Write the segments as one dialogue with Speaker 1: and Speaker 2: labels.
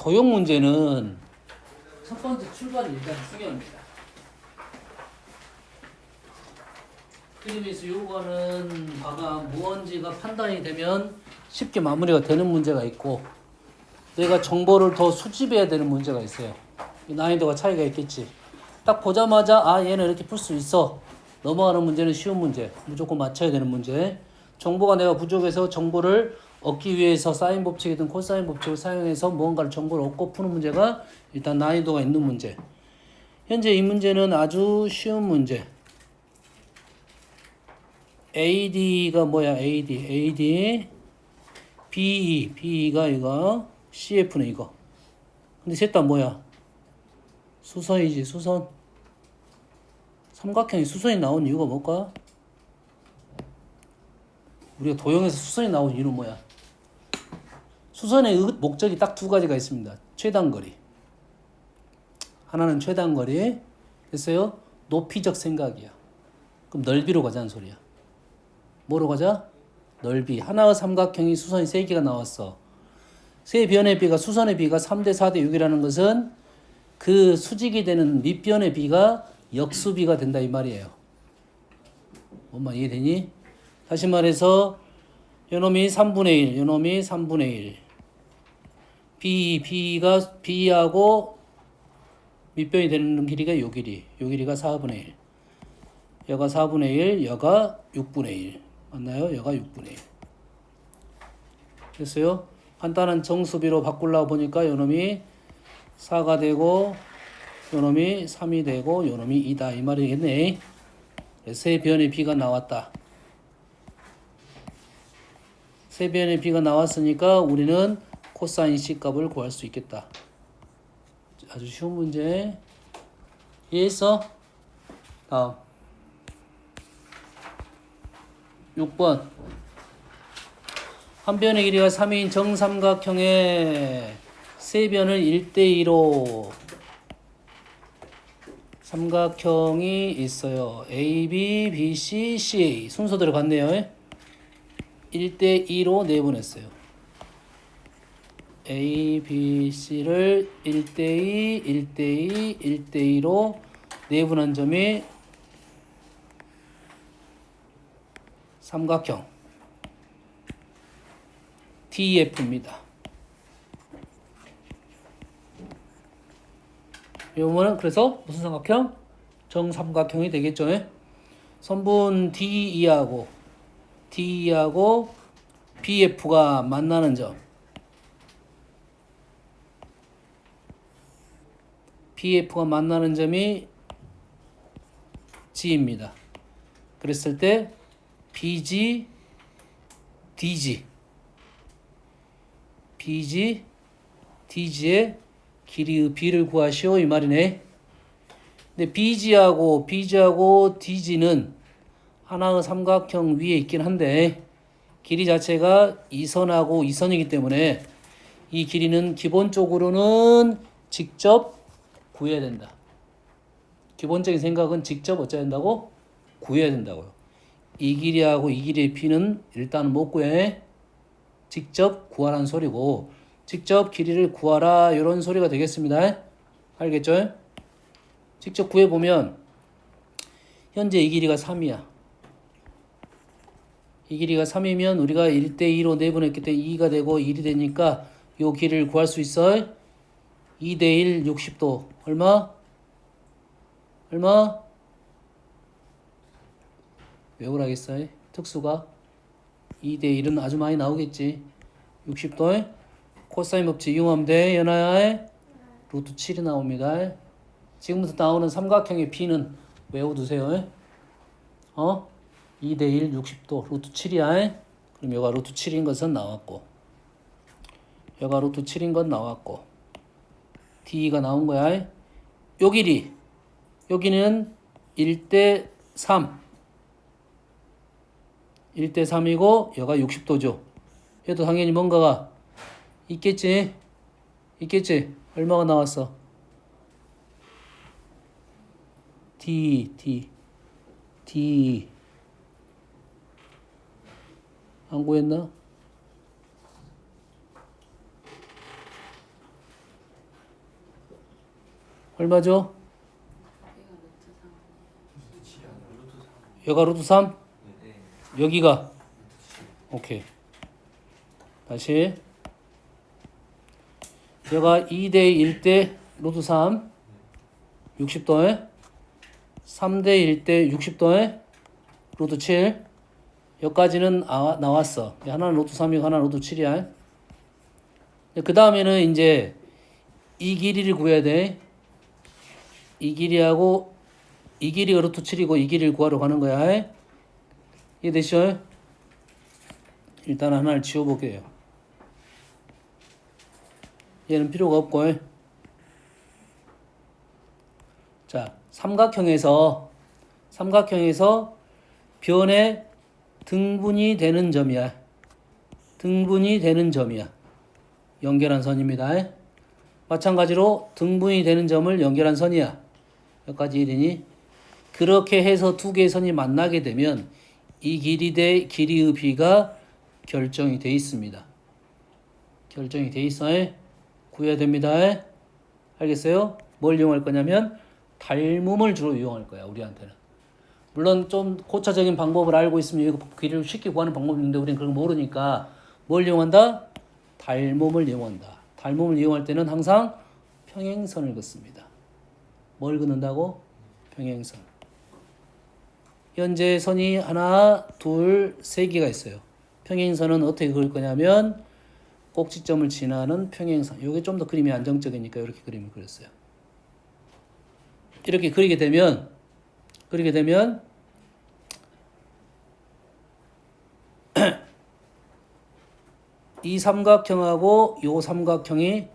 Speaker 1: 도형 문제는 첫 번째 출발이 일단 중요합니다. 그림에서 요구하는 바가 무언지가 판단이 되면 쉽게 마무리가 되는 문제가 있고, 내가 정보를 더 수집해야 되는 문제가 있어요. 난이도가 차이가 있겠지. 딱 보자마자 얘는 이렇게 풀 수 있어, 넘어가는 문제는 쉬운 문제, 무조건 맞춰야 되는 문제. 정보가 내가 부족해서 정보를 얻기 위해서 사인 법칙이든 코사인 법칙을 사용해서 무언가를 정보를 얻고 푸는 문제가 일단 난이도가 있는 문제. 현재 이 문제는 아주 쉬운 문제. AD가 뭐야? AD BE가 이거, CF는 이거. 근데 셋 다 뭐야? 수선이지, 수선. 삼각형이 수선이 나온 이유가 뭘까? 우리가 도형에서 수선이 나온 이유는 뭐야? 수선의 목적이 딱 두 가지가 있습니다. 최단거리. 하나는 최단거리. 됐어요? 높이적 생각이야. 그럼 넓이로 가자는 소리야. 뭐로 가자? 넓이. 하나의 삼각형이 수선이 3개가 나왔어. 세 변의 비가, 수선의 비가 3대 4대 6이라는 것은 그 수직이 되는 밑변의 비가 역수비가 된다 이 말이에요. 뭔 말 이해되니? 다시 말해서 요놈이 3분의 1, 요놈이 3분의 1. B가 B하고 밑변이 되는 길이가 요 길이. 요 길이가 4분의 1. 여가 4분의 1, 여가 6분의 1. 맞나요? 여가 6분의 1. 됐어요? 간단한 정수비로 바꾸려고 보니까 요놈이 4가 되고 요놈이 3이 되고 요놈이 2다 이 말이겠네. 세 변의 비가 나왔다. 세 변의 비가 나왔으니까 우리는 코사인 C 값을 구할 수 있겠다. 아주 쉬운 문제. 이해했어? 다음 6번. 한 변의 길이가 3인 정삼각형의 세 변을 1대2로 삼각형이 있어요. A, B, B, C, CA 순서대로 갔네요. 1대2로 내분했어요. A, B, C를 1대2, 1대2, 1대2로 내분한 점이 삼각형 DF입니다. 요거는 그래서 무슨 삼각형? 정삼각형이 되겠죠. 선분 DE하고 BF가 만나는 점, BF가 만나는 점이 G입니다. 그랬을 때 BG, DG의 길이의 B를 구하시오 이 말이네. 근데 BG하고 DG는 하나의 삼각형 위에 있긴 한데 길이 자체가 2선하고 2선이기 때문에 이 길이는 기본적으로는 직접 구해야 된다. 기본적인 생각은 직접 어쩌야 된다고? 구해야 된다고요. 이 길이하고 이 길이의 B는 일단 못 구해. 직접 구하라는 소리고, 직접 길이를 구하라 이런 소리가 되겠습니다. 알겠죠? 직접 구해보면 현재 이 길이가 3이야. 이 길이가 3이면 우리가 1대2로 내분했기 때문에 2가 되고 1이 되니까 이 길이를 구할 수 있어. 2대1 60도 얼마? 외우라겠어요. 특수가 2대1은 아주 많이 나오겠지. 60도 코사인 법칙 이용하면 돼. 연하야 루트 7이 나옵니다. 지금부터 나오는 삼각형의 B는 외워두세요. 2대1 60도 루트 7이야. 그럼 여가 루트 7인 것은 나왔고, 여가 루트 7인 건 나왔고, D가 나온 거야. 요 길이, 여기는 1대3 1대3이고 여가 60도죠. 얘도 당연히 뭔가가 있겠지. 얼마가 나왔어? D 안 구했나? 얼마죠? 여가 루트 3? 여기가 오케이. 다시 여가 2대 1대 루트 3 60도에 3대 1대 60도에 루트 7 여기까지는 나왔어. 하나는 루트 3이고 하나는 루트 7이야. 그 다음에는 이제 이 길이를 구해야 돼. 이 길이하고 이 길이가 루트 7이고 이 길이를 구하러 가는 거야. 이해되시죠? 일단 하나를 지워볼게요. 얘는 필요가 없고. 자, 삼각형에서 변의 등분이 되는 점이야. 등분이 되는 점이야. 연결한 선입니다. 마찬가지로 등분이 되는 점을 연결한 선이야. 여기까지 1이니 그렇게 해서 두 개의 선이 만나게 되면 이 길이 대 길이의 비가 결정이 돼 있습니다. 결정이 돼 있어. 구해야 됩니다. 알겠어요? 뭘 이용할 거냐면 닮음을 주로 이용할 거야. 우리한테는. 물론 좀 고차적인 방법을 알고 있으면 이거 길이를 쉽게 구하는 방법이 있는데 우리는 그런 거 모르니까 뭘 이용한다? 닮음을 이용한다. 닮음을 이용할 때는 항상 평행선을 긋습니다. 뭘 긋는다고? 평행선. 현재 선이 하나, 둘, 세 개가 있어요. 평행선은 어떻게 그을 거냐면 꼭지점을 지나는 평행선. 이게 좀 더 그림이 안정적이니까 이렇게 그림을 그렸어요. 이렇게 그리게 되면 이 삼각형하고 요 삼각형이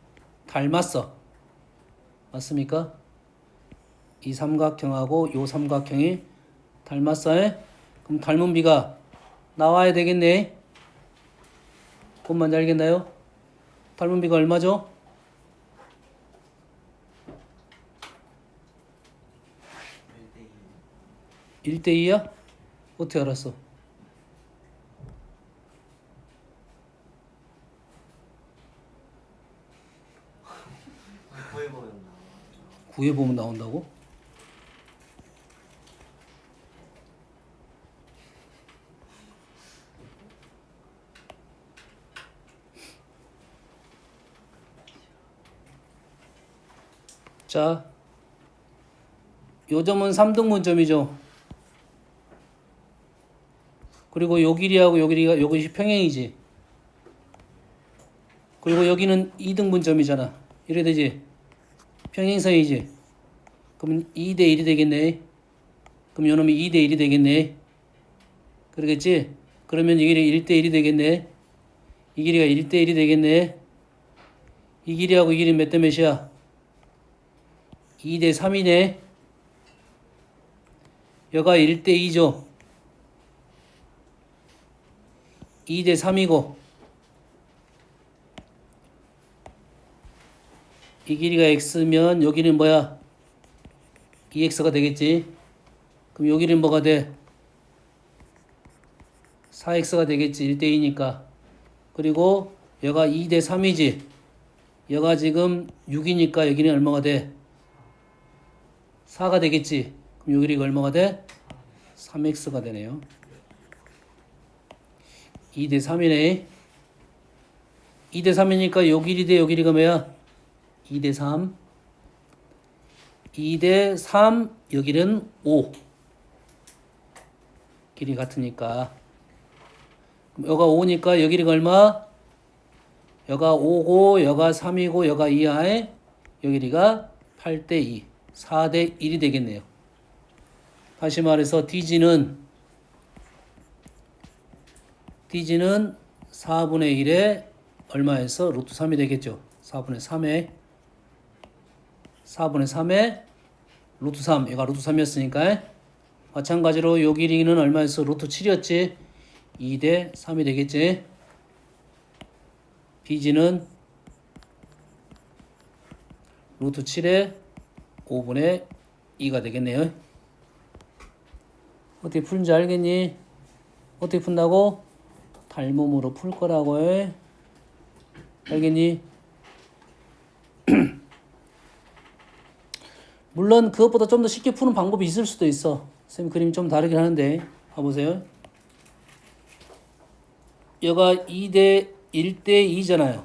Speaker 1: 닮았어. 맞습니까? 이 삼각형하고 요 삼각형이 닮았어. 그럼 닮은 비가 나와야 되겠네. 뭔 말인지 알겠나요? 닮은 비가 얼마죠? 1대2야? 어떻게 알았어? 구해보면 나온다고? 자, 요 점은 3등분점이죠. 그리고 요 길이하고 요 길이가 이것이 평행이지. 그리고 여기는 2등분점이잖아. 이래 되지? 평행선이지. 그럼 2대 1이 되겠네. 그럼 요놈이 2대 1이 되겠네. 그러겠지? 그러면 이 길이 1대 1이 되겠네. 이 길이가 1대 1이 되겠네. 이 길이하고 이 길이 몇 대 몇이야? 2대 3이네. 여가 1대 2죠. 2대 3이고 이 길이가 x면 여기는 뭐야? 2x가 되겠지. 그럼 여기는 뭐가 돼? 4x가 되겠지. 1대 2니까. 그리고 여가 2대 3이지. 여가 지금 6이니까 여기는 얼마가 돼? 4가 되겠지. 그럼 요 길이가 얼마가 돼? 3x가 되네요. 2대 3이네. 2대 3이니까 요 길이 대 요 길이가 뭐야? 2대 3. 2대 3 여기는 5. 길이 같으니까. 그럼 여가 5니까 요 길이가 얼마? 여가 5고 여가 3이고 여가 2하에 요 길이가 8대 2. 4대 1이 되겠네요. 다시 말해서 DG는 4분의 1에 얼마에서 루트 3이 되겠죠. 4분의 3에 루트 3. 얘가 루트 3이었으니까 마찬가지로 요 길이는 얼마에서 루트 7이었지. 2대 3이 되겠지. BG는 루트 7에 5분의 2가 되겠네요. 어떻게 푸는지 알겠니? 어떻게 푼다고? 닮음으로 풀 거라고 해. 알겠니? 물론 그것보다 좀 더 쉽게 푸는 방법이 있을 수도 있어. 선생님 그림이 좀 다르긴 하는데 봐보세요. 여가 2대 1대 2잖아요.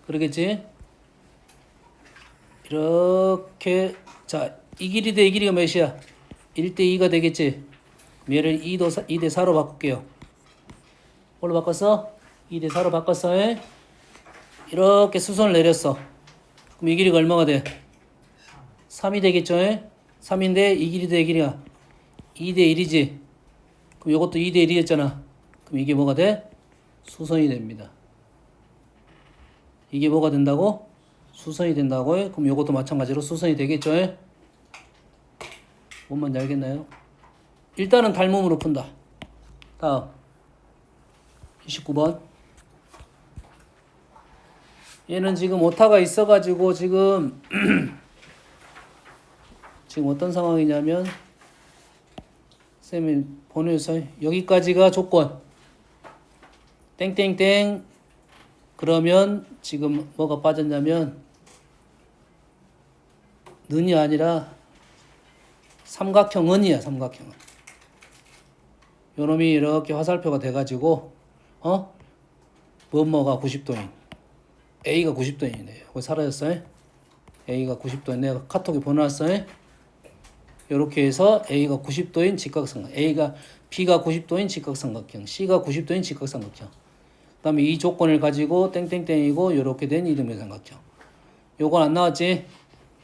Speaker 1: 그러겠지? 이렇게 자, 이 길이 대 이 길이가 몇이야? 1대 2가 되겠지? 얘를 2대 4로 바꿀게요. 뭘로 바꿨어? 2대 4로 바꿨어. 이렇게 수선을 내렸어. 그럼 이 길이가 얼마가 돼? 3이 되겠죠? 3인데 이 길이 대 이 길이가 2대 1이지? 그럼 이것도 2대 1이었잖아. 그럼 이게 뭐가 돼? 수선이 됩니다. 이게 뭐가 된다고? 수선이 된다고요? 그럼 이것도 마찬가지로 수선이 되겠죠? 뭔 말인지 알겠나요? 일단은 닮음으로 푼다. 다음 29번. 얘는 지금 오타가 있어가지고 지금 지금 어떤 상황이냐면 쌤이 보내서 여기까지가 조건 땡땡땡 그러면 지금 뭐가 빠졌냐면 는이 아니라 삼각형 은이야. 삼각형은 요놈이 이렇게 화살표가 돼가지고 뭐가 90도인 A가 90도인이네요. 거기 사라졌어요. A가 90도인 내가 카톡에 보내놨어요. 이렇게 해서 A가 90도인 직각삼각형, A가 B가 90도인 직각삼각형, C가 90도인 직각삼각형. 그 다음에 이 조건을 가지고 땡땡땡이고 이렇게 된 이등변 삼각형. 요건 안 나왔지?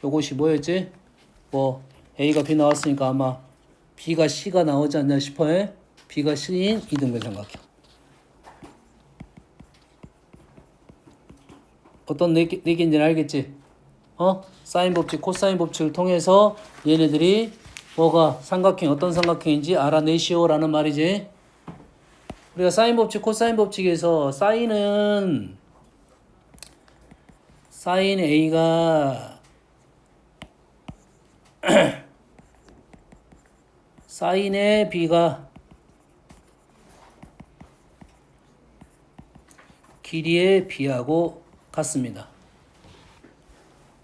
Speaker 1: 요것이 뭐였지? 뭐 A가 B 나왔으니까 아마 B가 C가 나오지 않나 싶어요. B가 C인 이등변 삼각형. 어떤 네 개인지는 알겠지? 사인 법칙, 코사인 법칙을 통해서 얘네들이 뭐가 삼각형, 어떤 삼각형인지 알아내시오라는 말이지. 우리가 사인 법칙, 코사인 법칙에서 사인 A가 사인의 B가 길이의 B하고 같습니다.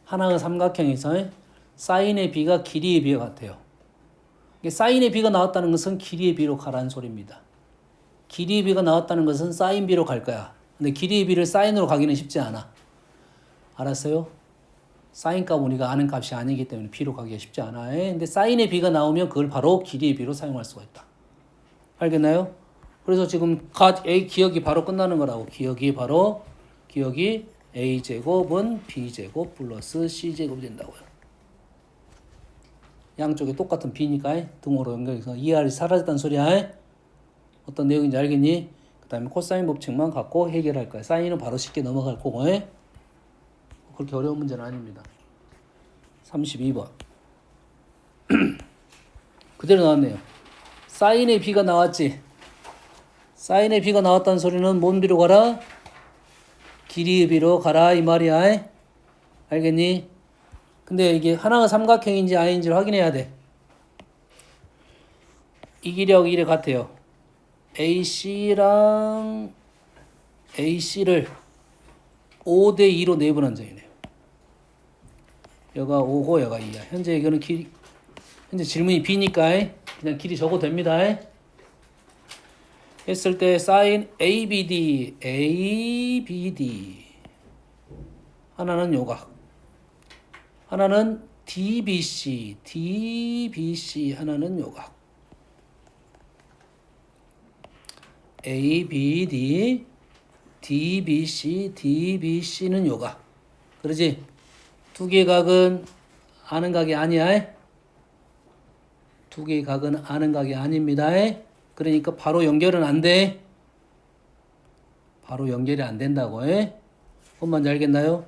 Speaker 1: 하나의 삼각형에서 사인의 B가 길이의 B와 같아요. 사인의 B가 나왔다는 것은 길이의 B로 가라는 소리입니다. 길이의 B가 나왔다는 것은 사인 B로 갈 거야. 근데 길이의 B를 사인으로 가기는 쉽지 않아. 알았어요? 사인 값 우리가 아는 값이 아니기 때문에 B로 가기가 쉽지 않아. 근데 사인의 B가 나오면 그걸 바로 길이의 B로 사용할 수가 있다. 알겠나요? 그래서 지금 A 기억이 바로 끝나는 거라고. 기억이 A제곱은 B제곱 플러스 C제곱이 된다고요. 양쪽에 똑같은 B니까 등호로 연결해서 ER이 사라졌다는 소리야. 어떤 내용인지 알겠니? 그 다음에 코사인 법칙만 갖고 해결할 거야. 사인은 바로 쉽게 넘어갈 거고. 그렇게 어려운 문제는 아닙니다. 32번. 그대로 나왔네요. 사인의 B가 나왔지. 사인의 B가 나왔다는 소리는 뭔 B로 가라? 길이의 B로 가라 이 말이야. 알겠니? 근데 이게 하나가 삼각형인지 아닌지를 확인해야 돼. 이 길이하고 이 길이 같아요. AC랑 AC를 5대 2로 내분한 점이네요. 여가 5고 여가 2야. 현재 이거는 길이 현재 질문이 B니까 그냥 길이 적어도 됩니다. 했을 때 사인 ABD 하나는 요각, 하나는 DBC 하나는 요각. ABD DBC는 요각. 그러지? 두 개의 각은 아는 각이 아니야. 두 개의 각은 아는 각이 아닙니다. 그러니까 바로 연결은 안 돼. 바로 연결이 안 된다고. 뭔 알겠나요?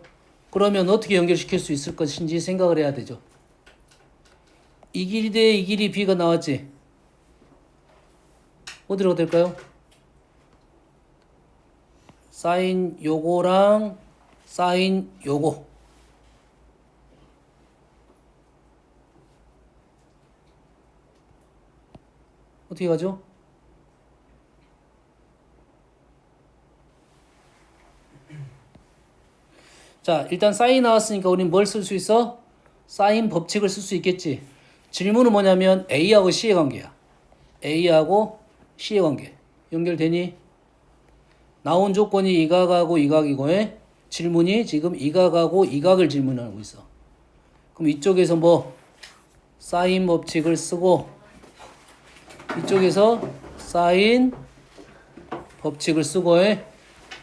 Speaker 1: 그러면 어떻게 연결시킬 수 있을 것인지 생각을 해야 되죠. 이 길이 대 이 길이 B가 나왔지. 어디로 될까요? 사인 요거랑 사인 요거. 어떻게 가죠? 자, 일단 사인 나왔으니까 우린 뭘 쓸 수 있어? 사인 법칙을 쓸 수 있겠지. 질문은 뭐냐면 A하고 C의 관계야. A하고 C의 관계. 연결되니? 나온 조건이 이 각하고 이 각이고 질문이 지금 이 각하고 이 각을 질문하고 있어. 그럼 이쪽에서 뭐 사인 법칙을 쓰고 이쪽에서 사인 법칙을 쓰고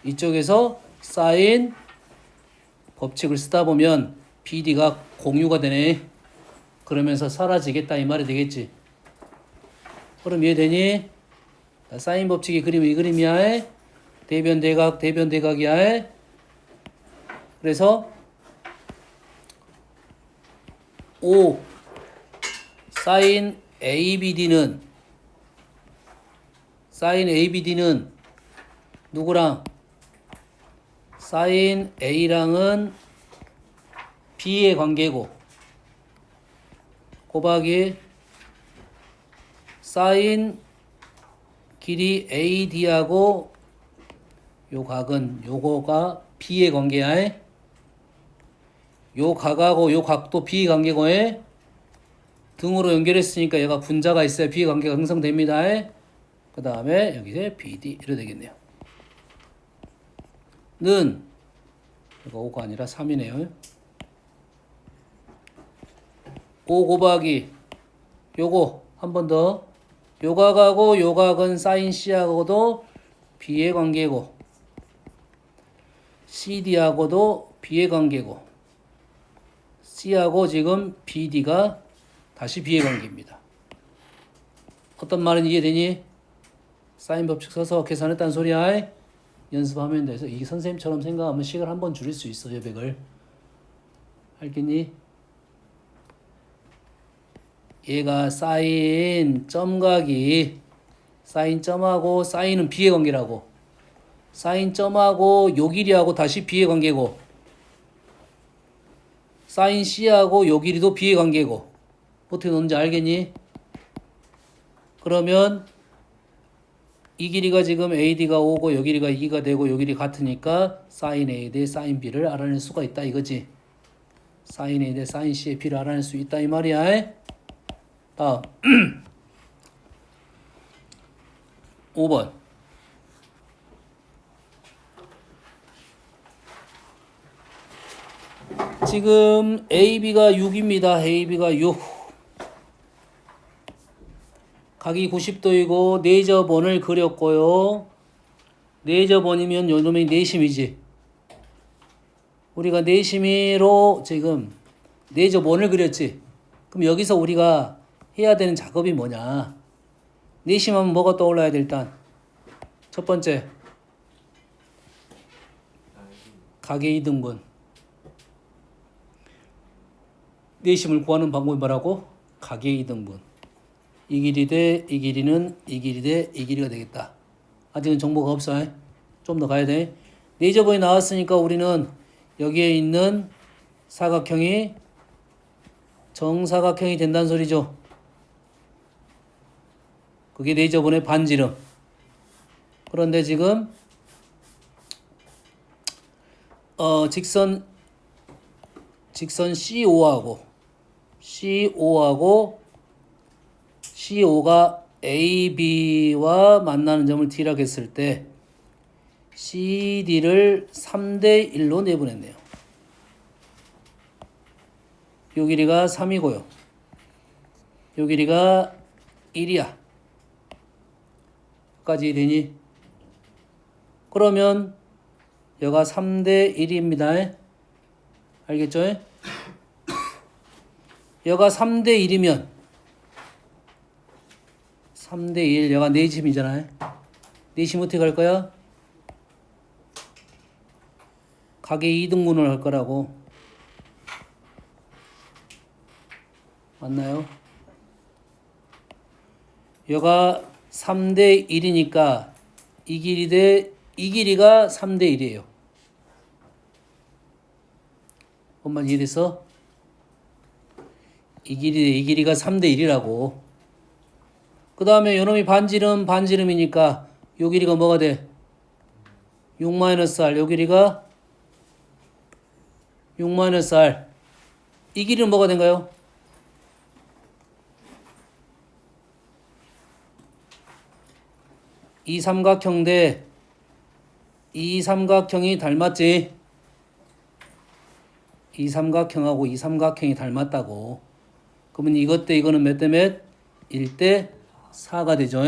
Speaker 1: 이쪽에서 사인 법칙을 쓰다 보면 BD가 공유가 되네. 그러면서 사라지겠다 이 말이 되겠지. 그럼 이해되니? 사인 법칙의 그림이 이 그림이야. 대변 대각 대변 대각이야. 그래서 O 사인 ABD는 누구랑? 사인 A랑은 B의 관계고 곱하기 사인 길이 AD하고 요 각은 요거가 B의 관계야. 요 각하고 요 각도 B의 관계고 등으로 연결했으니까 얘가 분자가 있어야 B의 관계가 형성됩니다. 그 다음에 여기서 BD 이래 되겠네요. 는 이거 5가 아니라 3이네요. 5 곱하기 요거 한 번 더. 요 각하고 요 각은 사인 C하고도 B의 관계고 CD하고도 B의 관계고 C하고 지금 BD가 다시 B의 관계입니다. 어떤 말은 이해되니? 사인 법칙 써서 계산했다는 소리야. 연습하면 돼서 이 선생님처럼 생각하면 시간 한 번 줄일 수 있어. 여백을 알겠니? 얘가 사인 점각이 사인 점하고 사인은 B의 관계라고 사인 점하고 요 길이하고 다시 B의 관계고 사인 C하고 요 길이도 B의 관계고 어떻게 놓는지 알겠니? 그러면 이 길이가 지금 AD가 5고 요 길이가 2가 되고 요 길이 같으니까 사인 A 대 사인 B를 알아낼 수가 있다 이거지. 사인 A 대 사인 C의 B를 알아낼 수 있다 이 말이야. 다음 5번 지금 AB가 6입니다. AB가 6 각이 90도이고 내접원을 그렸고요. 내접원이면 요놈이 내심이지. 우리가 내심이로 지금 내접원을 그렸지. 그럼 여기서 우리가 해야 되는 작업이 뭐냐? 내심하면 뭐가 떠올라야 돼 일단? 첫 번째 각의 이등분. 내심을 구하는 방법이 뭐라고? 각의 이등분. 이 길이 대 이 길이는 이 길이 대 이 길이가 되겠다. 아직은 정보가 없어. 좀 더 가야 돼. 내접원이 나왔으니까 우리는 여기에 있는 사각형이 정사각형이 된다는 소리죠. 그게 내접원의 반지름. 그런데 지금 직선 CO가 AB와 만나는 점을 D라고 했을 때 CD를 3대 1로 내보냈네요. 요 길이가 3이고요. 요 길이가 1이야. 까지 되니? 그러면 여가 3대 1입니다. 알겠죠? 여가 3대 1이면 3대 1 여가 내심이잖아요. 내심 어떻게 할 거야? 각의 이등분을 할 거라고. 맞나요? 여가 3대 1이니까 이 길이 대 이 길이가 3대 1이에요. 엄마 이해됐어? 이 길이가 3대 1이라고. 그 다음에 요놈이 반지름이니까 요 길이가 뭐가 돼? 6-R. 요 길이가 6-R. 이 길이는 뭐가 된가요? 이 삼각형 대 이 삼각형이 닮았지? 이 삼각형하고 이 삼각형이 닮았다고. 그러면 이것 대 이거는 몇 대 몇? 1대 4가 되죠.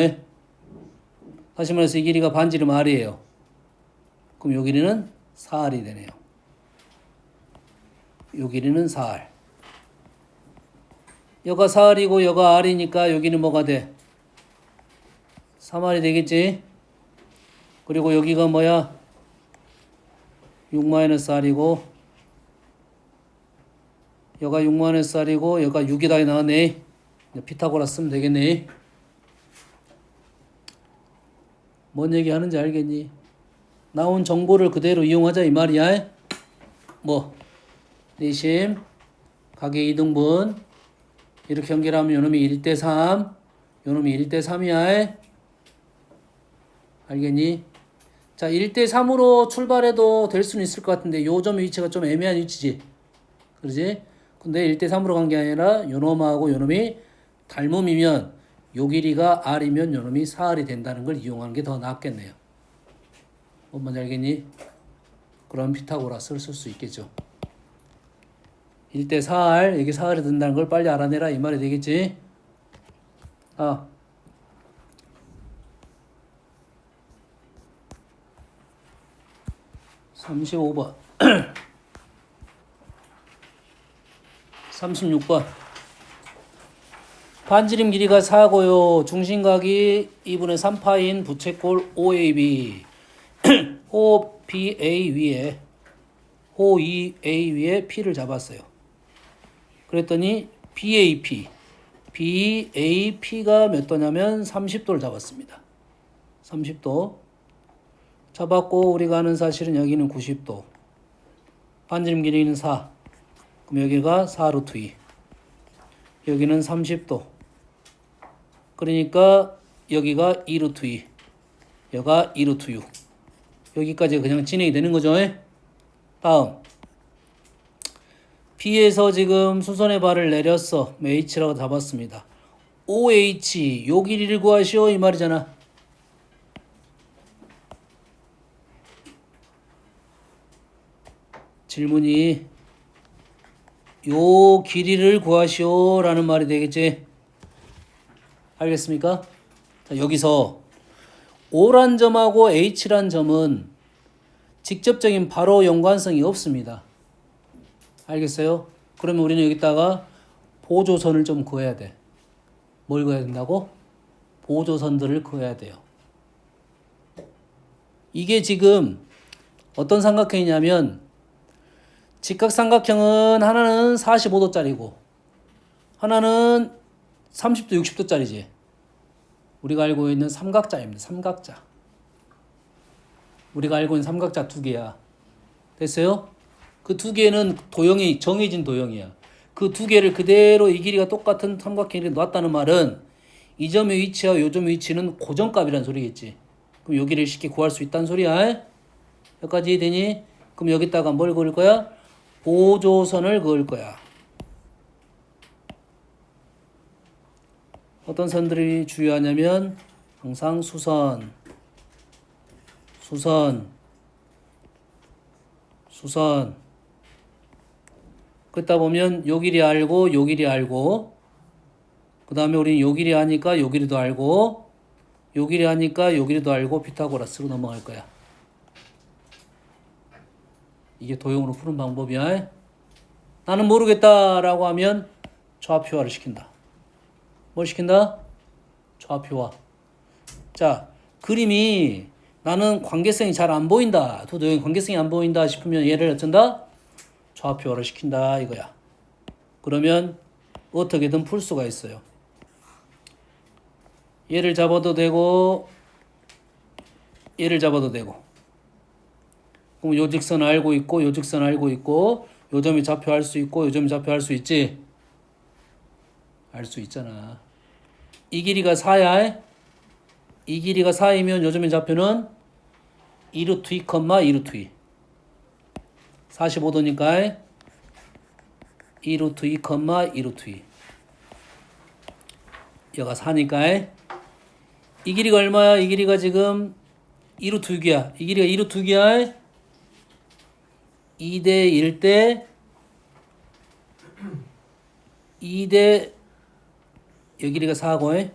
Speaker 1: 다시 말해서 이 길이가 반지름 R이에요. 그럼 요 길이는 4R이 되네요. 요 길이는 4R. 여가 4R이고 여가 R이니까 여기는 뭐가 돼? 3R이 되겠지? 그리고 여기가 뭐야? 6-R이고 여가 6-R이고 여가 6이다 나왔네. 피타고라스 쓰면 되겠네. 뭔 얘기 하는지 알겠니? 나온 정보를 그대로 이용하자 이 말이야. 뭐 내심 가계 2등분 이렇게 연결하면 요놈이 1대 3 요놈이 1대 3이야. 알겠니? 자, 1대 3으로 출발해도 될 수는 있을 것 같은데 요 점의 위치가 좀 애매한 위치지. 그러지? 근데 1대 3으로 간 게 아니라 요놈하고 요놈이 닮음이면 요 길이가 R이면 요놈이 4R이 된다는 걸 이용하는 게 더 낫겠네요. 뭔 말인지 알겠니? 그럼 피타고라스를 쓸 수 있겠죠. 1대 4R, 여기 4R이 된다는 걸 빨리 알아내라 이 말이 되겠지? 35번 36번 반지름 길이가 4고요. 중심각이 2분의 3파인 부채꼴 OAB 호 BA 위에 호 EA 위에 P를 잡았어요. 그랬더니 BAP가 몇 도냐면 30도를 잡았습니다. 30도 잡았고 우리가 아는 사실은 여기는 90도 반지름 길이는 4 그럼 여기가 4루트 2 여기는 30도 그러니까 여기가 2루트 2 여기가 2루트 6 여기까지 그냥 진행이 되는 거죠. 다음 B에서 지금 수선의 발을 내렸어. H라고 잡았습니다. OH 요 길이를 구하시오 이 말이잖아. 질문이 요 길이를 구하시오 라는 말이 되겠지. 알겠습니까? 자, 여기서 O란 점하고 H란 점은 직접적인 바로 연관성이 없습니다. 알겠어요? 그러면 우리는 여기다가 보조선을 좀 그어야 돼. 뭘 그어야 된다고? 보조선들을 그어야 돼요. 이게 지금 어떤 삼각형이냐면 직각삼각형은 하나는 45도짜리고 하나는 30도, 60도짜리지. 우리가 알고 있는 삼각자입니다. 삼각자. 우리가 알고 있는 삼각자 두 개야. 됐어요? 그 두 개는 도형이 정해진 도형이야. 그 두 개를 그대로 이 길이가 똑같은 삼각형에 놨다는 말은 이 점의 위치와 요 점의 위치는 고정값이라는 소리겠지. 그럼 여기를 쉽게 구할 수 있다는 소리야. 여기까지 되니? 그럼 여기다가 뭘 그을 거야? 보조선을 그을 거야. 어떤 선들이 주요하냐면 항상 수선. 그러다 보면 요 길이 알고 요 길이 알고 그 다음에 우리는 요 길이 아니까 요 길이도 알고 요 길이 아니까 요 길이도 알고 피타고라스로 넘어갈 거야. 이게 도형으로 푸는 방법이야. 나는 모르겠다라고 하면 좌표화를 시킨다. 뭘 시킨다? 좌표화. 자, 그림이 나는 관계성이 잘 안 보인다. 두 도형의 관계성이 안 보인다 싶으면 얘를 어쩐다? 좌표화를 시킨다 이거야. 그러면 어떻게든 풀 수가 있어요. 얘를 잡아도 되고 얘를 잡아도 되고 그럼 요 직선 알고 있고 요 직선 알고 있고 요 점이 좌표할 수 있고 요 점이 좌표할 수 있지? 알 수 있잖아. 이 길이가 4야. 이 길이가 4이면 요 점의 좌표는 2루트 2, 2루트 2. 45도니까 2 루트 2, 2 루트 2. 여가 4니까 이 길이가 얼마야? 이 길이가 지금 2 루트 6이야. 이 길이가 2 루트 6이야. 2대 1대 2대 이 길이가 4고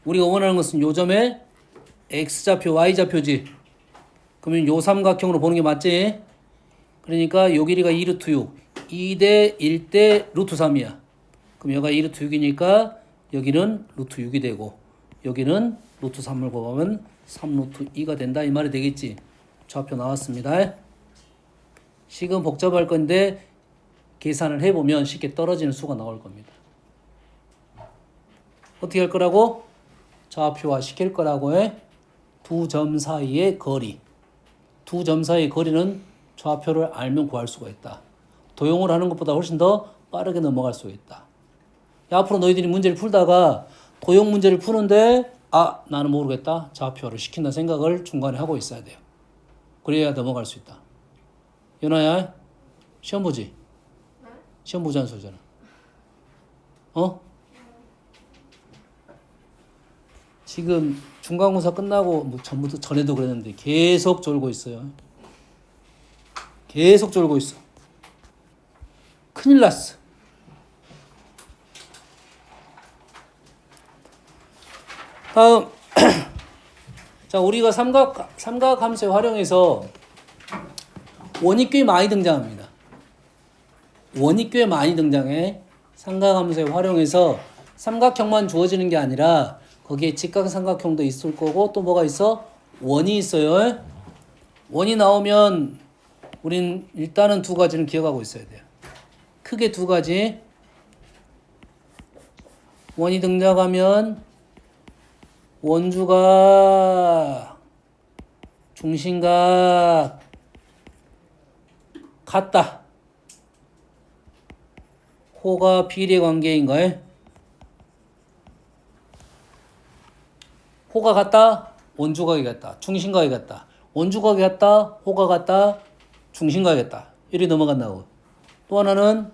Speaker 1: 우리가 원하는 것은 요 점에 x좌표, y좌표지. 그러면 요 삼각형으로 보는 게 맞지? 그러니까 요 길이가 2 루트 6, 2대 1대 루트 3이야. 그럼 여기가 2 루트 6이니까 여기는 루트 6이 되고 여기는 루트 3을 곱하면 3 루트 2가 된다 이 말이 되겠지. 좌표 나왔습니다. 식은 복잡할 건데 계산을 해보면 쉽게 떨어지는 수가 나올 겁니다. 어떻게 할 거라고? 좌표화 시킬 거라고 해. 두 점 사이의 거리. 두 점 사이의 거리는 좌표를 알면 구할 수가 있다. 도형을 하는 것보다 훨씬 더 빠르게 넘어갈 수가 있다. 야, 앞으로 너희들이 문제를 풀다가 도형 문제를 푸는데 나는 모르겠다. 좌표를 시킨다 생각을 중간에 하고 있어야 돼요. 그래야 넘어갈 수 있다. 연아야, 시험 보지? 시험 보자는 소리잖아. 지금 중간고사 끝나고 전부터 전에도 그랬는데 계속 졸고 있어요. 계속 졸고 있어. 큰일 났어. 다음 자, 우리가 삼각함수에 활용해서 원이 꽤 많이 등장합니다. 원이 꽤 많이 등장해. 삼각함수에 활용해서 삼각형만 주어지는 게 아니라 거기에 직각삼각형도 있을 거고 또 뭐가 있어? 원이 있어요. 원이 나오면 우린 일단은 두 가지는 기억하고 있어야 돼요. 크게 두 가지. 원이 등장하면 원주각, 중심각 같다. 호가 비례 관계인가요? 호가 같다, 원주각이 같다, 중심각이 같다. 원주각이 같다, 호가 같다, 중심각이 같다. 이리 넘어간다고. 또 하나는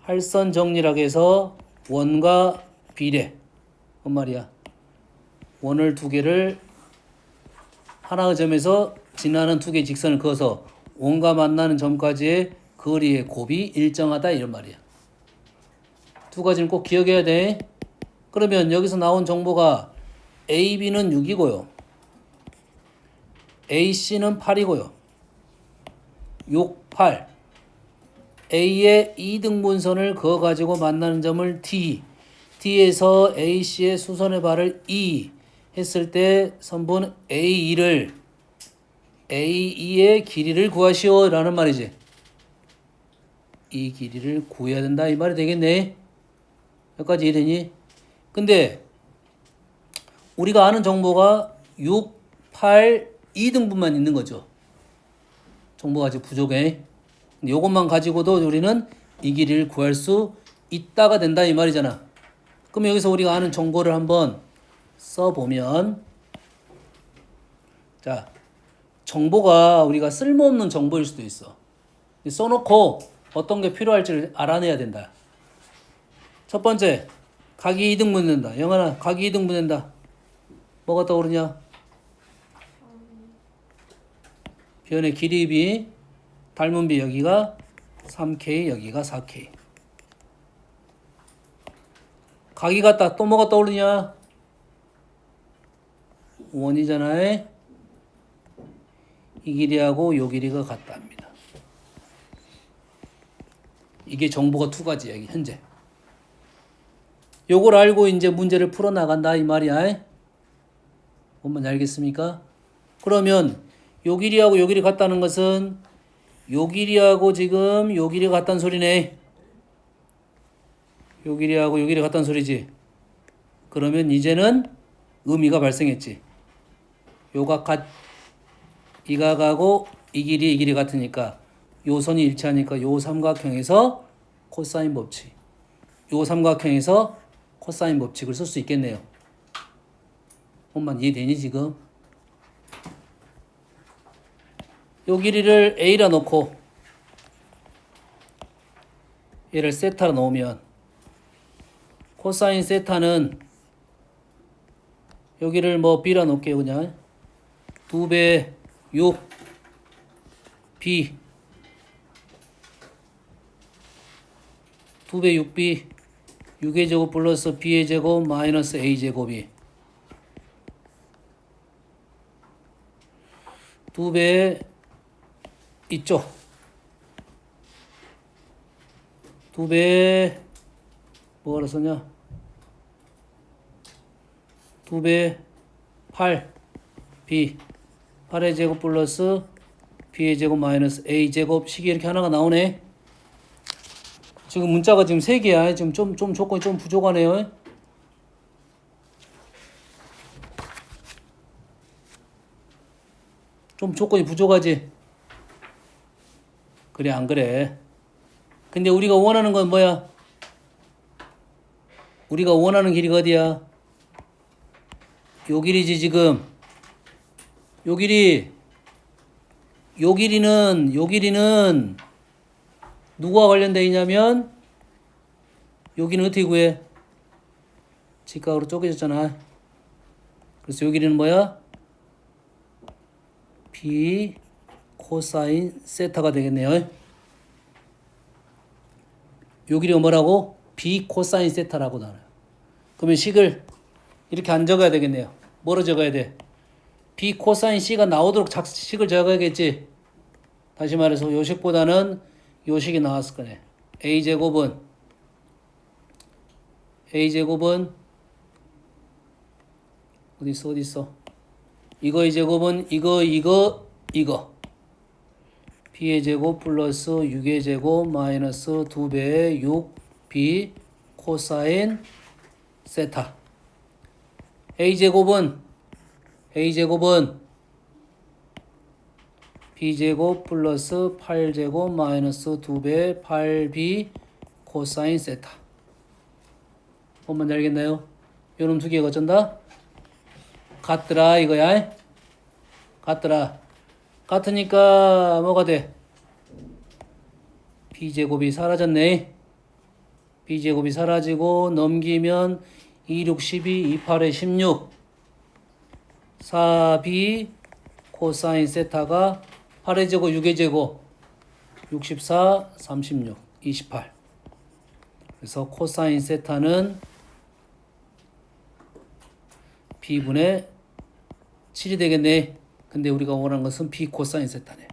Speaker 1: 할선 정리라고 해서 원과 비례. 뭔 말이야? 원을 두 개를 하나의 점에서 지나는 두 개의 직선을 그어서 원과 만나는 점까지의 거리의 곱이 일정하다 이런 말이야. 두 가지는 꼭 기억해야 돼. 그러면 여기서 나온 정보가 AB는 6이고요. AC는 8이고요. 6, 8. A의 2등분선을 그어가지고 만나는 점을 D. D에서 AC의 수선의 발을 E 했을 때 선분 A2를 A2의 길이를 구하시오 라는 말이지. 이 길이를 구해야 된다 이 말이 되겠네. 여기까지 이해되니? 근데 우리가 아는 정보가 6, 8, 2등분만 있는 거죠. 정보가 아직 부족해. 근데 이것만 가지고도 우리는 이 길이를 구할 수 있다가 된다 이 말이잖아. 그럼 여기서 우리가 아는 정보를 한번 써보면, 자, 정보가 우리가 쓸모없는 정보일 수도 있어. 써놓고 어떤 게 필요할지를 알아내야 된다. 첫 번째, 각이 2등분 된다. 영환아, 각이 2등분 된다. 뭐가 떠오르냐? 변의 길이비, 닮은 비 여기가 3K, 여기가 4K. 각이 같다. 또 뭐가 떠오르냐? 원이잖아. 이 길이하고 요 길이가 같다 합니다. 이게 정보가 두 가지야, 현재. 요걸 알고 이제 문제를 풀어나간다 이 말이야. 뭔 말인지 알겠습니까? 그러면 요 길이하고 요 길이 같다는 것은 요 길이하고 지금 요 길이가 같다는 소리네. 요 길이하고 요 길이 같다는 소리지. 그러면 이제는 의미가 발생했지. 요각 이 각하고 이 길이 같으니까 요 선이 일치하니까 요 삼각형에서 코사인 법칙. 요 삼각형에서 코사인 법칙을 쓸 수 있겠네요. 엄만 이해되니 지금? 요 길이를 A라 놓고 얘를 세타로 넣으면 코사인 세타는 여기를 뭐 b라 놓을게요. 그냥 2배 6 b 2배 6b 6의 제곱 플러스 b의 제곱 마이너스 a 제곱이 2배 이쪽 2배 뭐라 썼냐 2배 8 b 8의 제곱 플러스 b의 제곱 마이너스 a 제곱 식이 이렇게 하나가 나오네. 지금 문자가 지금 3개야. 지금 좀 조건이 좀 부족하네요. 좀 조건이 부족하지? 그래 안 그래? 근데 우리가 원하는 건 뭐야? 우리가 원하는 길이가 어디야? 요 길이지 지금. 요 길이는 누구와 관련되어 있냐면 여기는 어떻게 구해? 직각으로 쪼개졌잖아. 그래서 요 길이는 뭐야? b 코사인 세타가 되겠네요. 요 길이가 뭐라고? b 코사인 세타라고 나와요. 그러면 식을 이렇게 안 적어야 되겠네요. 뭐로 적어야 돼? b 코사인 c가 나오도록 식을 적어야겠지. 다시 말해서 요 식보다는 요 식이 나왔을 거네. a제곱은 어디 있어? 이거의 제곱은 이거 b의 제곱 플러스 6의 제곱 마이너스 2배의 6b 코사인 세타. a제곱은 b제곱 플러스 8제곱 마이너스 2배 8b 코사인 세타. 뭔지 알겠나요? 요놈 두 개가 어쩐다? 같더라 이거야. 같더라. 같으니까 뭐가 돼? b제곱이 사라졌네. b제곱이 사라지고 넘기면 2, 6, 12, 2, 8에 16 4b 코사인 세타가 8의 제곱 6의 제곱 64, 36, 28. 그래서 코사인 세타는 b분의 7이 되겠네. 근데 우리가 원하는 것은 b 코사인 세타네.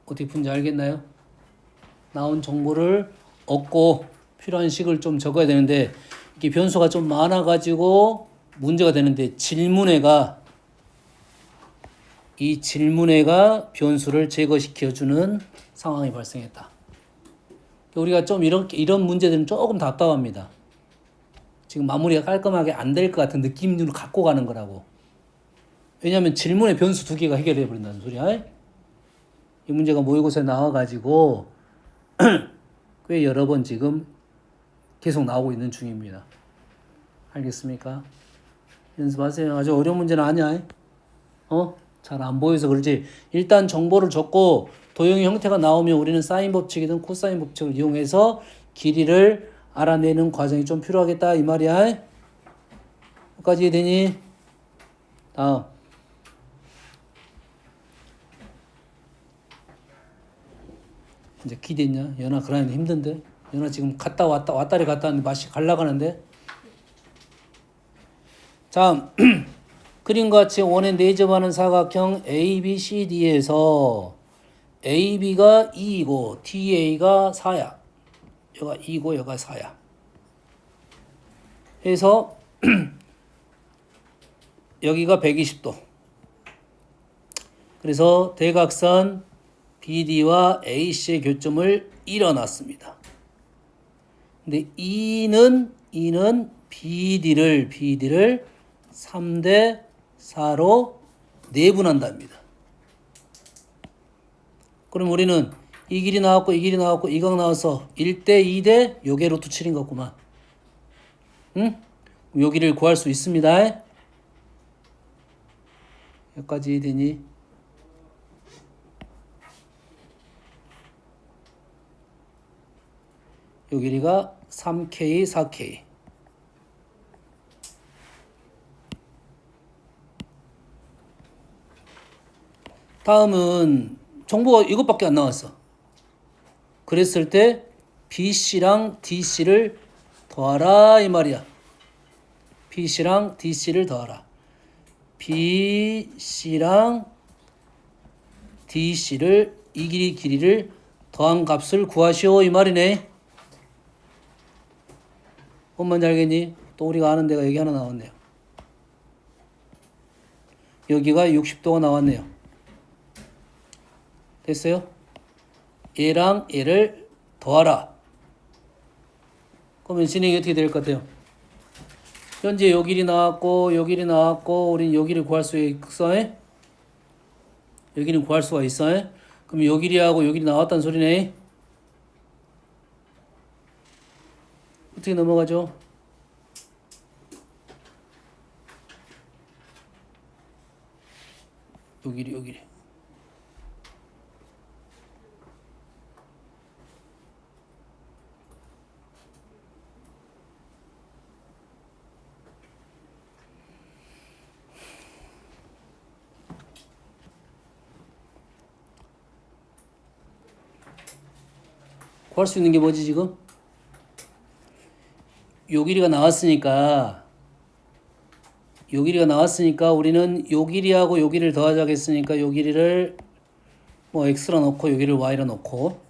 Speaker 1: 어떻게 푼지 알겠나요? 나온 정보를 얻고 필요한 식을 좀 적어야 되는데 이게 변수가 좀 많아가지고 문제가 되는데 이 질문에가 변수를 제거시켜주는 상황이 발생했다. 우리가 좀 이런 문제들은 조금 답답합니다. 지금 마무리가 깔끔하게 안 될 것 같은 느낌으로 갖고 가는 거라고. 왜냐하면 질문의 변수 2개가 해결해 버린다는 소리야. 이 문제가 모의고사에 나와가지고 꽤 여러 번 지금 계속 나오고 있는 중입니다. 알겠습니까? 연습하세요. 아주 어려운 문제는 아니야. 잘 안 보여서 그렇지. 일단 정보를 적고 도형의 형태가 나오면 우리는 사인 법칙이든 코사인 법칙을 이용해서 길이를 알아내는 과정이 좀 필요하겠다 이 말이야. 여기까지 이해되니? 다음. 이제 기대했냐? 연아 그러는데 힘든데? 연아 지금 왔다리 갔다 왔는데 맛이 갈라가는데? 자, 그림과 같이 원의 내접하는 사각형 ABCD에서 AB가 2이고 DA가 4야. 여기가 2고 여기가 4야. 그래서 여기가 120도. 그래서 대각선 BD와 AC의 교점을 일어났습니다. 근데 E는 BD를 3대 4로 내분한답니다. 그럼 우리는 이 길이 나왔고 이 길이 나왔고 이 각 나와서 1대 2대 요게 루트 7인 거구만. 응? 여기를 구할 수 있습니다. 몇 가지 되니? 요 길이가 3K, 4K. 다음은 정보가 이것밖에 안 나왔어. 그랬을 때 BC랑 DC를 더하라 이 말이야. BC랑 DC를 더하라. BC랑 DC를 이 길이를 더한 값을 구하시오 이 말이네. 뭔 알겠니? 또 우리가 아는 데가 여기 하나 나왔네요. 여기가 60도가 나왔네요. 됐어요? 얘랑 얘를 더하라. 그러면 진행이 어떻게 될 것 같아요? 현재 요 길이 나왔고 요 길이 나왔고 우린 요 길을 구할 수 있어? 여기는 구할 수가 있어? 그럼 요 길이하고 요 길이 나왔다는 소리네. 어떻게 넘어가죠? 요 길이 요 길이. 구할 수 있는 게 뭐지 지금? 요 길이가 나왔으니까 우리는 요 길이하고 요 길이를 더하자고 했으니까 요 길이를 뭐 x로 놓고 요 길이를 y로 놓고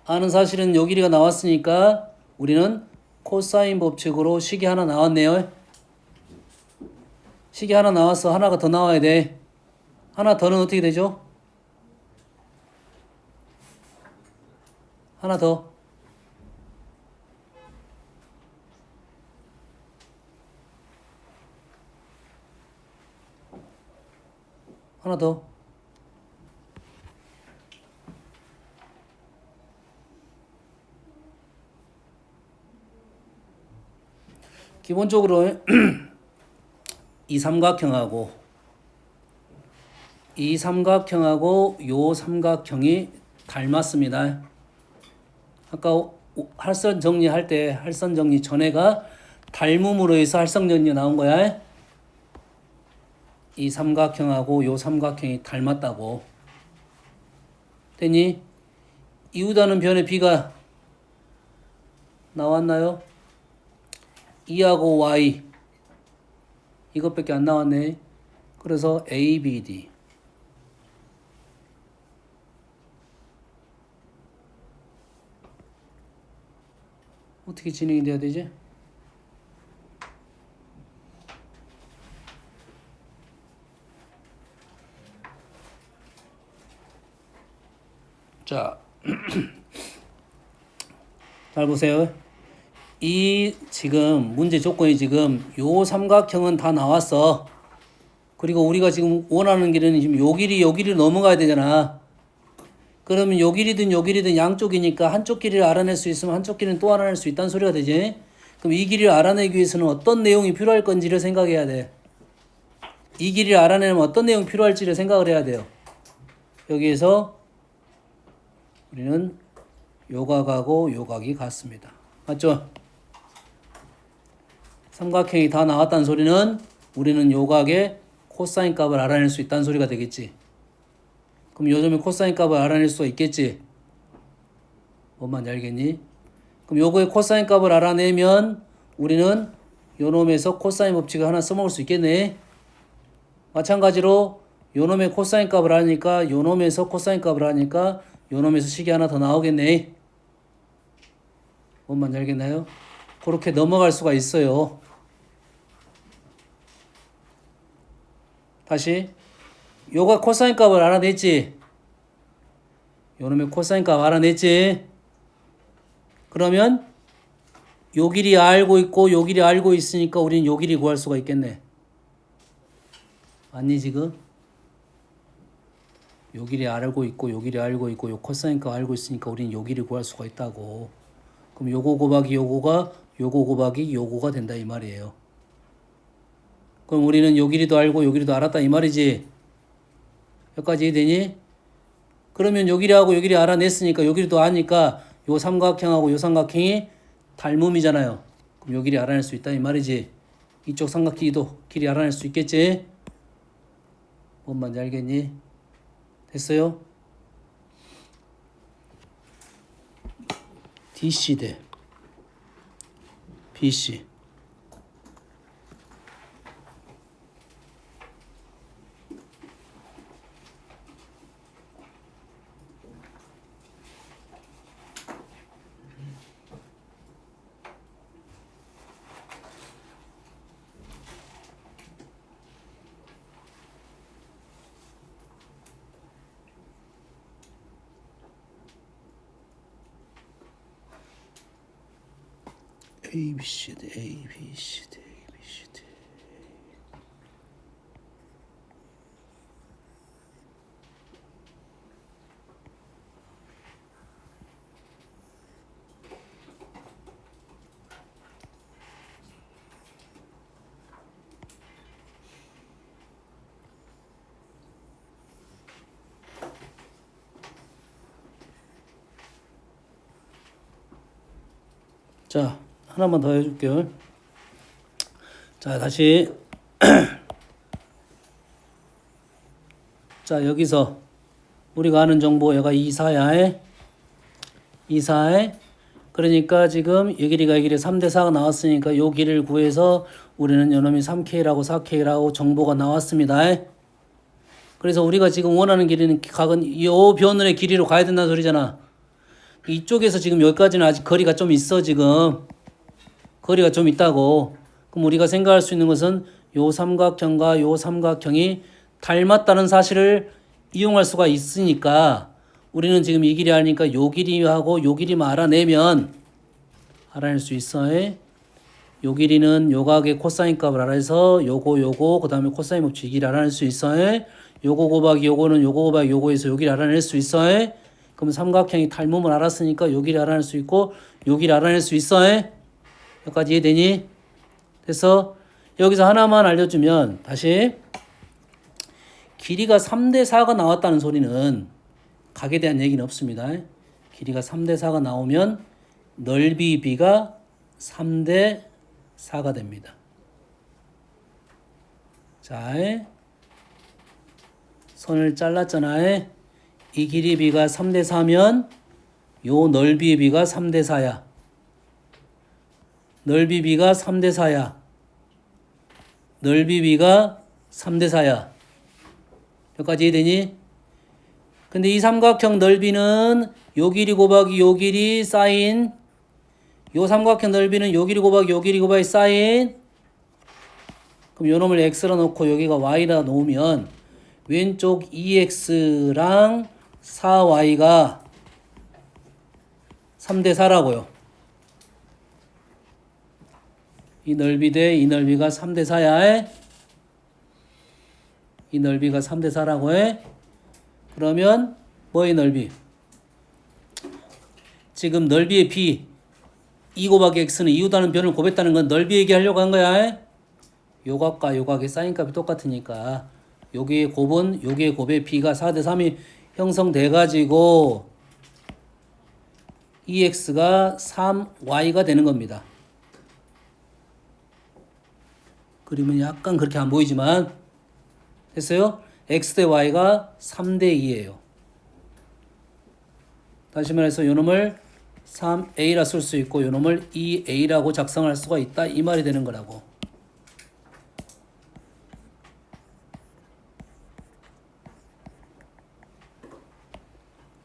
Speaker 1: 아는 사실은 요 길이가 나왔으니까 우리는 코사인 법칙으로 식이 하나 나왔네요. 식이 하나 나왔어. 하나가 더 나와야 돼. 하나 더는 어떻게 되죠? 하나 더. 하나 더. 기본적으로 이 삼각형하고 요 삼각형이 닮았습니다. 아까 할선 정리할 때 할선 정리 전에가 닮음으로 해서 할선 정리 나온 거야. 이 삼각형하고 요 삼각형이 닮았다고. 됐니? 이웃하는 변의 B가 나왔나요? 2하고 Y 이것밖에 안 나왔네. 그래서 A, B, D 어떻게 진행이 돼야 되지? 자, 잘 보세요. 이 지금 문제 조건이 지금 요 삼각형은 다 나왔어. 그리고 우리가 지금 원하는 길은 지금 요 길이 넘어가야 되잖아. 그러면 요 길이든 양쪽이니까 한쪽 길이를 알아낼 수 있으면 한쪽 길이는 또 알아낼 수 있다는 소리가 되지. 그럼 이 길이를 알아내기 위해서는 어떤 내용이 필요할 건지를 생각해야 돼. 이 길이를 알아내면 어떤 내용이 필요할지를 생각을 해야 돼요. 여기에서 우리는 요각하고 요각이 같습니다. 맞죠? 삼각형이 다 나왔다는 소리는 우리는 요각의 코사인 값을 알아낼 수 있다는 소리가 되겠지. 그럼 요점의 코사인 값을 알아낼 수가 있겠지. 뭔 말인지 알겠니? 그럼 요거의 코사인 값을 알아내면 우리는 요놈에서 코사인 법칙을 하나 써먹을 수 있겠네. 마찬가지로 요놈의 코사인 값을 아니까 요놈에서 코사인 값을 아니까 요놈에서 식이 하나 더 나오겠네. 뭔 말인지 알겠나요? 그렇게 넘어갈 수가 있어요. 다시 요가 코사인 값을 알아냈지. 요놈의 코사인 값 알아냈지. 그러면 요 길이 알고 있고 요 길이 알고 있으니까 우리는 요 길이 구할 수가 있겠네. 맞니 지금? 요 길이 알고 있고 요 길이 알고 있고 요 코사인 값 알고 있으니까 우리는 요 길이 구할 수가 있다고. 그럼 요거 곱하기 요거가 요거 곱하기 요거가 된다 이 말이에요. 그럼 우리는 요 길이도 알고 요 길이도 알았다 이 말이지. 여기까지 이해되니? 그러면 요 길이하고 요 길이 알아냈으니까 요 길이도 아니까 요 삼각형하고 요 삼각형이 닮음이잖아요. 그럼 요 길이 알아낼 수 있다 이 말이지. 이쪽 삼각기도 길이 알아낼 수 있겠지? 뭔 말인지 알겠니? 됐어요? DC 대 BC. ABCD, ABCD, ABCD. 자, 하나만 더 해줄게요. 자, 다시. 자, 여기서 우리가 아는 정보 얘가 2사야. 2사에. 그러니까 지금 이 길이가 이 길이 3대 4가 나왔으니까 요 길이를 구해서 우리는 요놈이 3K라고 4K라고 정보가 나왔습니다. 그래서 우리가 지금 원하는 길이는 각은 요 변원의 길이로 가야 된다는 소리잖아. 이쪽에서 지금 여기까지는 아직 거리가 좀 있어. 지금 거리가 좀 있다고. 그럼 우리가 생각할 수 있는 것은 요 삼각형과 요 삼각형이 닮았다는 사실을 이용할 수가 있으니까 우리는 지금 이 길이 아니까 요 길이하고 요 길이만 알아내면 알아낼 수 있어. 요 길이는 요 각의 코사인 값을 알아서 요거 그 다음에 코사인 법칙 이 길이 알아낼 수 있어. 요거 곱하기 요거는 요거 곱하기 요거에서 요 길이 알아낼 수 있어. 그럼 삼각형이 닮음을 알았으니까 요 길이 알아낼 수 있고 요 길이 알아낼 수 있어. 여기까지 이해되니? 그래서 여기서 하나만 알려주면 다시 길이가 3대 4가 나왔다는 소리는 각에 대한 얘기는 없습니다. 길이가 3대 4가 나오면 넓이 b가 3대 4가 됩니다. 자, 선을 잘랐잖아. 이 길이 b가 3대 4면 요 넓이 b가 3대 4야. 넓이 b가 3대 4야. 넓이 b가 3대 4야. 여기까지 이해되니? 근데 이 삼각형 넓이는 요 길이 곱하기 요 길이 사인 요 삼각형 넓이는 요 길이 곱하기 요 길이 곱하기 사인 그럼 요 놈을 x로 놓고 여기가 y라 놓으면 왼쪽 2x랑 4y가 3대 4라고요. 이 넓이 대 이 넓이가 3대 4야. 이 넓이가 3대 4라고 해. 그러면 뭐의 넓이? 지금 넓이의 b 2 곱하기 x는 이유다는 변을 곱했다는 건 넓이 얘기하려고 한 거야. 요 각과 요 각의 사인값이 똑같으니까 여기의 곱은 여기의 곱의 b가 4대 3이 형성돼 가지고 2x가 3y가 되는 겁니다. 그림은 약간 그렇게 안 보이지만 됐어요? x 대 y가 3대 2예요. 다시 말해서 요 놈을 3a라 쓸 수 있고 요 놈을 2a라고 작성할 수가 있다 이 말이 되는 거라고.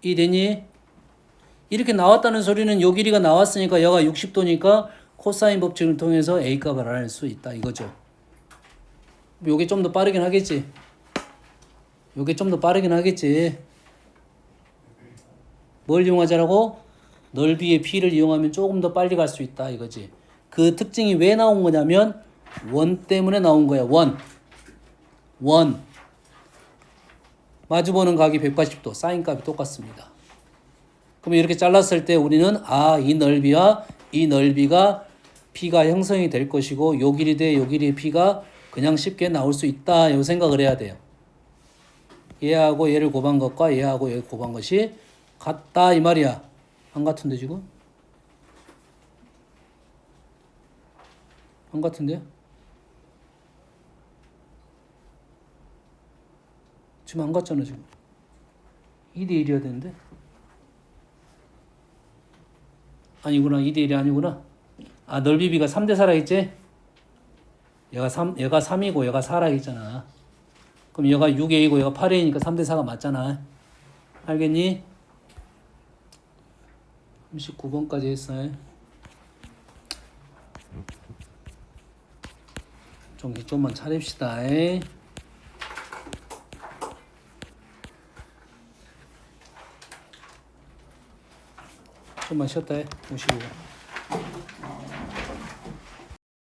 Speaker 1: 이해되니? 이렇게 나왔다는 소리는 요 길이가 나왔으니까 여가 60도니까 코사인 법칙을 통해서 a 값을 알아낼 수 있다 이거죠. 요게 좀 더 빠르긴 하겠지. 요게 좀 더 빠르긴 하겠지. 뭘 이용하자라고? 넓이의 p를 이용하면 조금 더 빨리 갈 수 있다 이거지. 그 특징이 왜 나온 거냐면 원 때문에 나온 거야. 원. 마주보는 각이 180도, 사인 값이 똑같습니다. 그러면 이렇게 잘랐을 때 우리는 이 넓이와 이 넓이가 p가 형성이 될 것이고 요 길이 대 요 길이의 p가 그냥 쉽게 나올 수 있다. 이 생각을 해야 돼요. 얘하고 얘를 곱한 것과 얘하고 얘를 곱한 것이 같다 이 말이야. 안 같은데 지금? 안 같은데요? 지금 안 같잖아 지금. 2대 1이어야 되는데? 아니구나. 2대 1이 아니구나. 아, 넓이비가 3대 4라 했지? 얘가 3이고 얘가 4라 했잖아. 그럼 얘가 6A고 얘가 8A니까 3대 4가 맞잖아. 알겠니? 39번까지 했어요. 정신 좀만 차립시다. 좀만 쉬었다 해. 55.